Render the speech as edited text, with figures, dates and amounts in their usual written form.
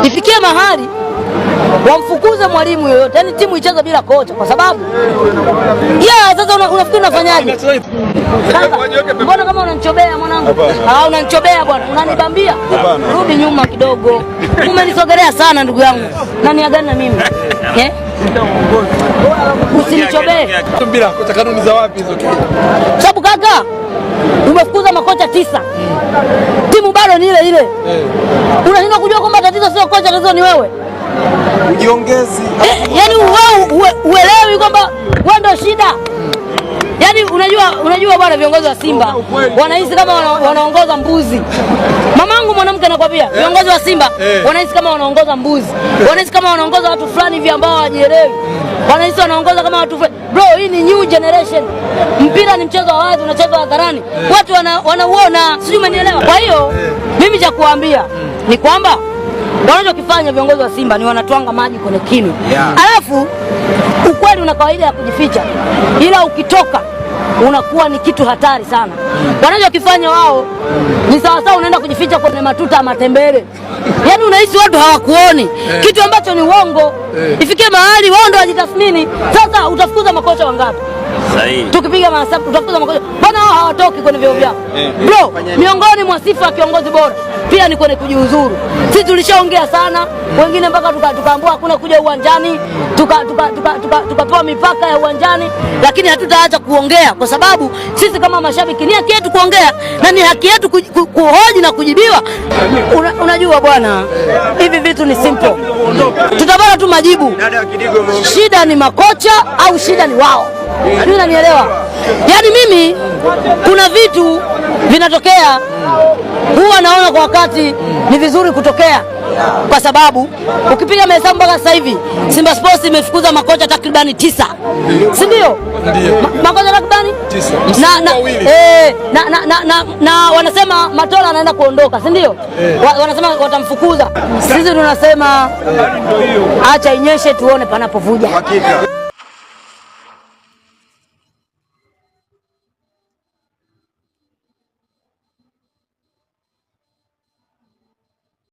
ifikie mahali wamfukuze mwalimu yoyote, yani timu icheze bila kocha, kwa sababu sasa unafikiri unafanyaje? Mbona kama unanichobea mwanangu? Unanichobea bwana, unanibambia. Rudi nyuma kidogo, umenisogelea sana ndugu yangu. Nani agani na mimi usinichobee bila kocha. Kanuni za wapi hizo? Sababu kaka, umefukuza makocha 9, timu bado ni ile ile. Unashindwa kujua kwamba tatizo sio kocha, tatizo ni wewe. Ujiongezi. Yani wewe uelewi kwamba wewe ndio shida. Yani unajua bwana, viongozi wa Simba wanahisi kama wanaongoza mbuzi. Mamangu mwanamke anakwambia, viongozi wa Simba wanahisi kama wanaongoza mbuzi. Wanahisi kama wanaongoza watu fulani hivi ambao hawajielewi. Wanahisi wanaongoza kama watu fulani. Bro, hii ni new generation. Mpira ni mchezo wa wazi, unachezwa hadharani. Watu wanauona, sijui umenielewa. Kwa hiyo mimi cha kuambia ni kwamba wanachokifanya viongozi wa Simba ni wanatwanga maji kwenye kinu. Alafu ukweli una kawaida ya kujificha, ila ukitoka unakuwa ni kitu hatari sana. Wanachokifanya wao ni sawasawa unaenda kujificha kwenye matuta ya matembele. Yani unahisi watu hawakuoni, kitu ambacho ni uongo. Ifikie mahali wao ndio wajitathmini. Sasa utafukuza makocha wangapi? Sahihi. Tukipiga mahesabu utafukuza makocha. Bwana hao hawatoki kwenye vio vyao. Bro, miongoni mwa sifa ya kiongozi bora pia ni kwenye kujiuzuru. Sisi tulishaongea sana, wengine mpaka tukaambiwa hakuna kuja uwanjani, tukapewa mipaka ya uwanjani, lakini hatutaacha kuongea kwa sababu sisi kama mashabiki ni haki yetu kuongea na ni haki yetu kuhoji na kujibiwa. Unajua bwana, hivi vitu ni simple. Tutapata tu majibu. Shida ni makocha au shida ni wao? Mimi nanielewa. Yaani mimi kuna vitu vinatokea huwa naona kwa wakati ni vizuri kutokea, kwa sababu ukipiga mahesabu mpaka sasa hivi Simba Sports imefukuza makocha takribani 9, si ndio? Makocha takribani 9 na wanasema Matola anaenda kuondoka, si ndio? Wanasema watamfukuza. Sisi tunasema acha inyeshe tuone panapovuja.